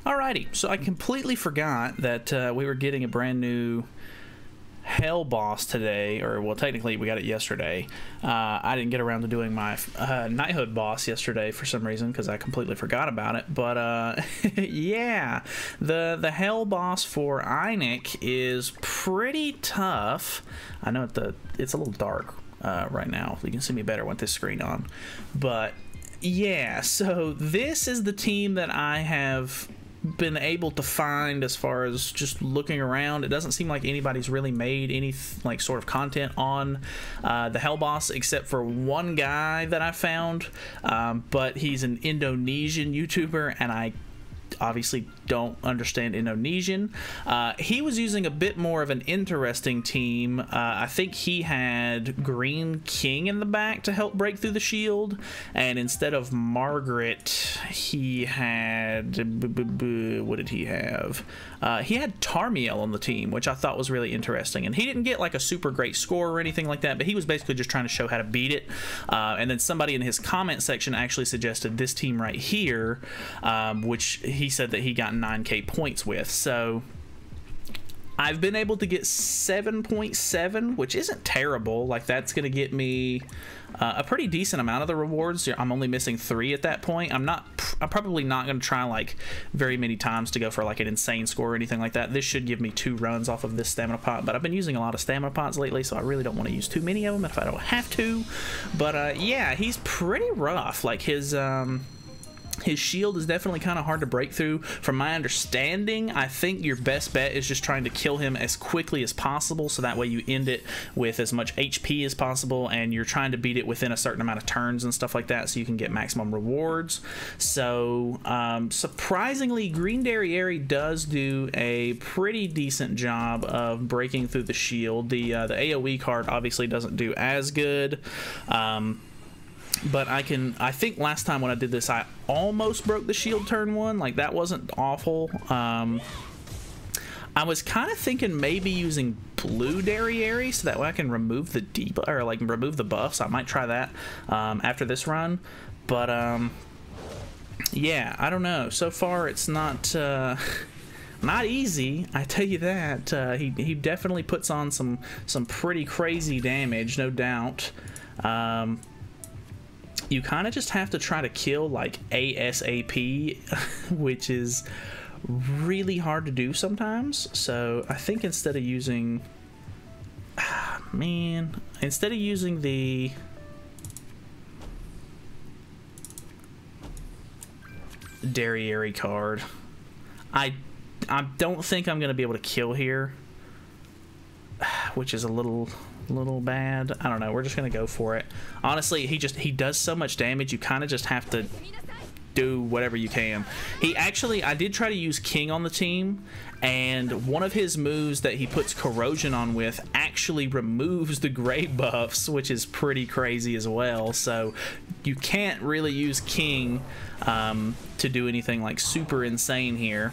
Alrighty, so I completely forgot that we were getting a brand new Hell boss today, or well, technically we got it yesterday. I didn't get around to doing my Knighthood boss yesterday for some reason because I completely forgot about it. But yeah, the Hell boss for Einek is pretty tough. I know it's a little dark right now. You can see me better with this screen on, but yeah. So this is the team that I have been able to find as far as just looking around. It doesn't seem like anybody's really made any like sort of content on the Hell boss except for one guy that I found, but he's an Indonesian YouTuber and I obviously don't understand Indonesian. He was using a bit more of an interesting team. I think he had Green King in the back to help break through the shield, and instead of Margaret, he had what did he have? He had Tarmiel on the team, which I thought was really interesting, and he didn't get like a super great score or anything like that, but he was basically just trying to show how to beat it. And then somebody in his comment section actually suggested this team right here, which he said that he got 9k points with. So I've been able to get 7.7, which isn't terrible. Like, that's going to get me a pretty decent amount of the rewards. I'm only missing 3 at that point. I'm probably not going to try like very many times to go for like an insane score or anything like that. This should give me 2 runs off of this stamina pot, but I've been using a lot of stamina pots lately, so I really don't want to use too many of them if I don't have to. But yeah, he's pretty rough. Like his shield is definitely kind of hard to break through. From my understanding, I think your best bet is just trying to kill him as quickly as possible, so that way you end it with as much HP as possible, and you're trying to beat it within a certain amount of turns and stuff like that, so you can get maximum rewards. So surprisingly, Green Derriere does do a pretty decent job of breaking through the shield. The AoE card obviously doesn't do as good. But I think last time when I did this, I almost broke the shield turn 1. Like, that wasn't awful. I was kind of thinking maybe using blue Derriere so that way I can remove the debuff, or like remove the buffs. I might try that after this run. But yeah, I don't know. So far, it's not not easy, I tell you that. He definitely puts on some pretty crazy damage, no doubt. You kind of just have to try to kill like ASAP, which is really hard to do sometimes. So I think instead of using, instead of using the Derriere card, I don't think I'm gonna be able to kill here, which is a little bad. I don't know, we're just gonna go for it. Honestly, he does so much damage, you kind of just have to do whatever you can. I did try to use King on the team, and one of his moves that he puts corrosion on with actually removes the gray buffs, which is pretty crazy as well. So you can't really use King to do anything like super insane here.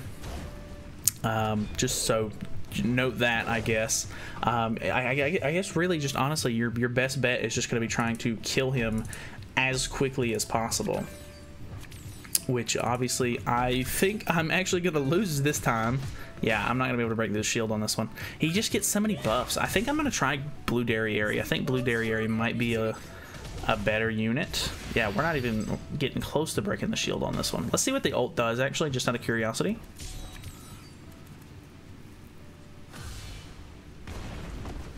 Just so note that, I guess. I guess really just honestly your best bet is just going to be trying to kill him as quickly as possible, which obviously I think I'm actually going to lose this time. Yeah, I'm not going to be able to break this shield on this one. He just gets so many buffs. I think I'm going to try blue Derriere. I think blue Derriere might be a better unit. Yeah, we're not even getting close to breaking the shield on this one. Let's see what the ult does, actually, just out of curiosity.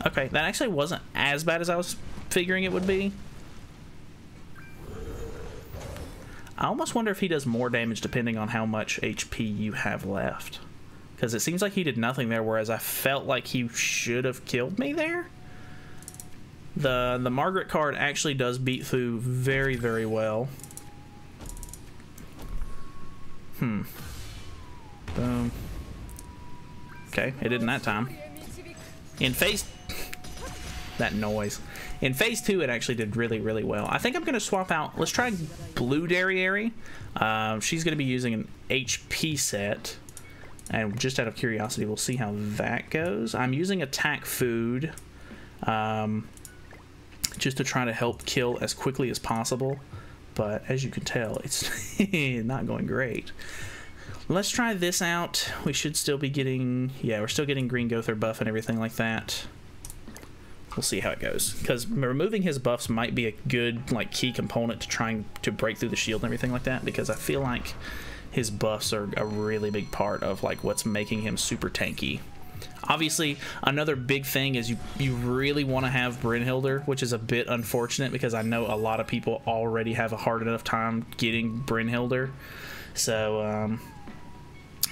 Okay, that actually wasn't as bad as I was figuring it would be. I almost wonder if he does more damage depending on how much HP you have left, because it seems like he did nothing there, whereas I felt like he should have killed me there. The Margaret card actually does beat through very, very well. Boom. Okay, it didn't that time. In phase... that noise. In phase 2, it actually did really, really well. I think I'm going to swap out... Let's try blue Derriere. She's going to be using an HP set. And just out of curiosity, we'll see how that goes. I'm using attack food. Just to try to help kill as quickly as possible. But as you can tell, it's not going great. Let's try this out. We should still be getting, yeah, we're still getting Green Gother buff and everything like that. We'll see how it goes, because removing his buffs might be a good like key component to trying to break through the shield and everything like that, because I feel like his buffs are a really big part of like what's making him super tanky. Obviously, another big thing is you really want to have Brynhildr, which is a bit unfortunate because I know a lot of people already have a hard enough time getting Brynhildr. So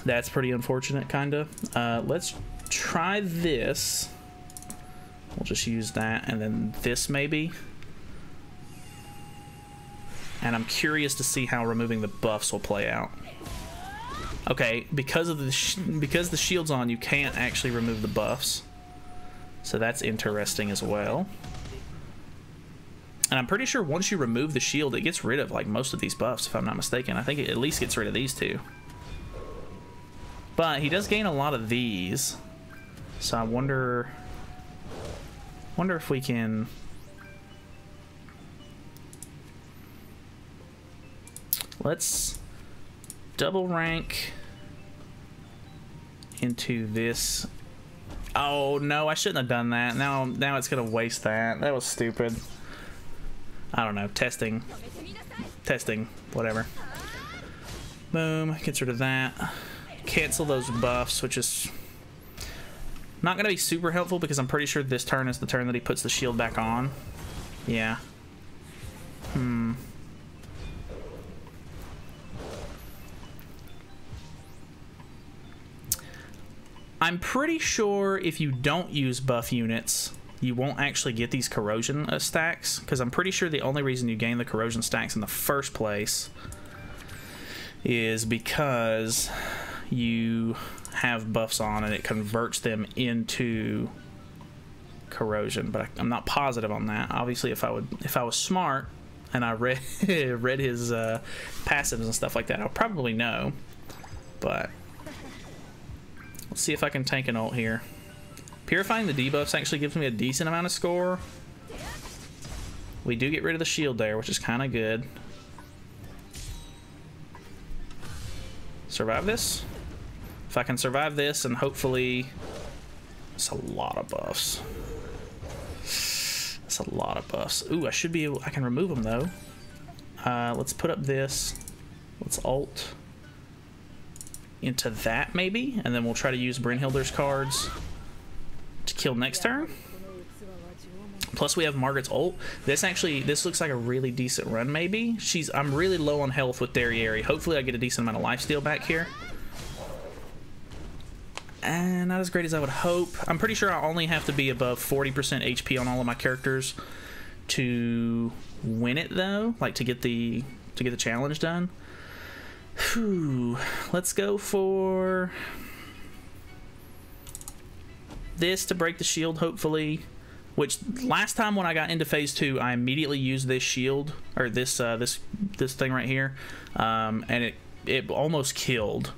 that's pretty unfortunate, kind of. Let's try this. We'll just use that, and then this maybe. And I'm curious to see how removing the buffs will play out. Okay, because of because the shield's on, you can't actually remove the buffs. So that's interesting as well. And I'm pretty sure once you remove the shield, it gets rid of like most of these buffs, if I'm not mistaken. I think it at least gets rid of these two. But he does gain a lot of these. So I wonder if we can... Let's double rank into this. Oh no, I shouldn't have done that. Now it's gonna waste that. That was stupid. I don't know. Testing, whatever. Boom, gets rid of that. Cancel those buffs, which is not gonna be super helpful because I'm pretty sure this turn is the turn that he puts the shield back on. Yeah. I'm pretty sure if you don't use buff units, you won't actually get these corrosion stacks, because I'm pretty sure the only reason you gain the corrosion stacks in the first place is because you have buffs on and it converts them into corrosion, but I'm not positive on that. Obviously, if I was smart and I read his passives and stuff like that, I'll probably know. But let's see if I can tank an ult here. Purifying the debuffs actually gives me a decent amount of score. We do get rid of the shield there, which is kind of good. Survive this. If I can survive this, and hopefully... That's a lot of buffs. That's a lot of buffs. Ooh, I should be able... I can remove them, though. Let's put up this. Let's ult into that, maybe, and then we'll try to use Brynhildr's cards to kill next turn. Plus we have Margaret's ult. This looks like a really decent run, maybe. I'm really low on health with Derriere. Hopefully I get a decent amount of lifesteal back here. And not as great as I would hope. I'm pretty sure I only have to be above 40% HP on all of my characters to win it, though, like to get the challenge done. Whew. Let's go for this to break the shield, hopefully. Which last time when I got into phase 2, I immediately used this shield, or this thing right here, and it almost killed.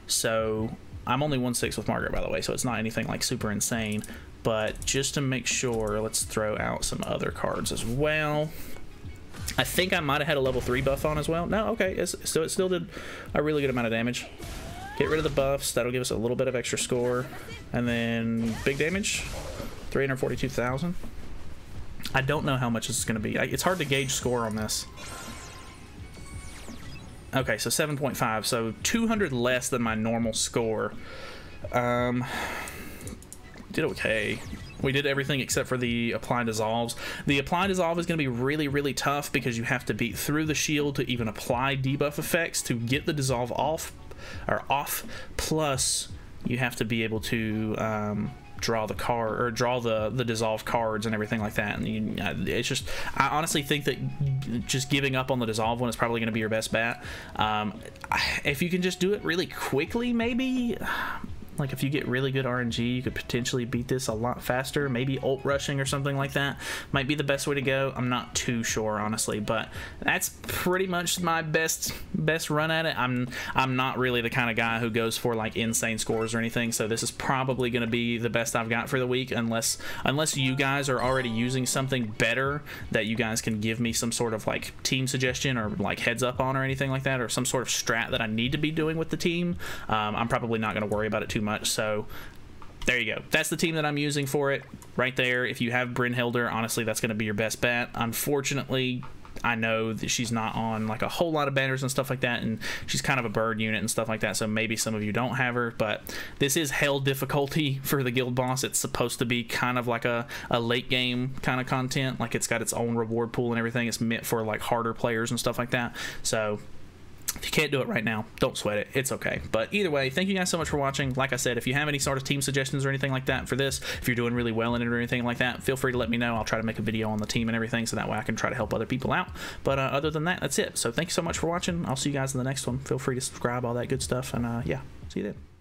So I'm only 1/6 with Margaret, by the way, so it's not anything like super insane. But just to make sure, let's throw out some other cards as well. I think I might have had a level 3 buff on as well. No, okay, so it still did a really good amount of damage. Get rid of the buffs. That'll give us a little bit of extra score. And then big damage, 342,000. I don't know how much this is going to be. It's hard to gauge score on this. Okay, so 7.5, so 200 less than my normal score. Did okay. We did everything except for the apply dissolves. The apply dissolve is going to be really, really tough because you have to beat through the shield to even apply debuff effects to get the dissolve off. Plus, you have to be able to draw the card or draw the dissolve cards and everything like that. And it's just, I honestly think that just giving up on the dissolve one is probably going to be your best bet. If you can just do it really quickly, maybe. Like if you get really good RNG, you could potentially beat this a lot faster. Maybe ult rushing or something like that might be the best way to go. I'm not too sure, honestly, but that's pretty much my best run at it. I'm not really the kind of guy who goes for like insane scores or anything, so this is probably going to be the best I've got for the week, unless you guys are already using something better that you guys can give me some sort of like team suggestion or like heads up on or anything like that, or some sort of strat that I need to be doing with the team. I'm probably not going to worry about it too much, so there you go. That's the team that I'm using for it right there. If you have Brynhilde, honestly, that's going to be your best bet. Unfortunately, I know that she's not on like a whole lot of banners and stuff like that, and she's kind of a bird unit and stuff like that, so maybe some of you don't have her, but this is hell difficulty for the guild boss. It's supposed to be kind of like a late game kind of content, like it's got its own reward pool and everything. It's meant for like harder players and stuff like that, so if you can't do it right now, don't sweat it. It's okay. But either way, thank you guys so much for watching. Like I said, if you have any sort of team suggestions or anything like that for this, if you're doing really well in it or anything like that, feel free to let me know. I'll try to make a video on the team and everything, so that way I can try to help other people out. But other than that, that's it. So thank you so much for watching. I'll see you guys in the next one. Feel free to subscribe, all that good stuff. And yeah, see you then.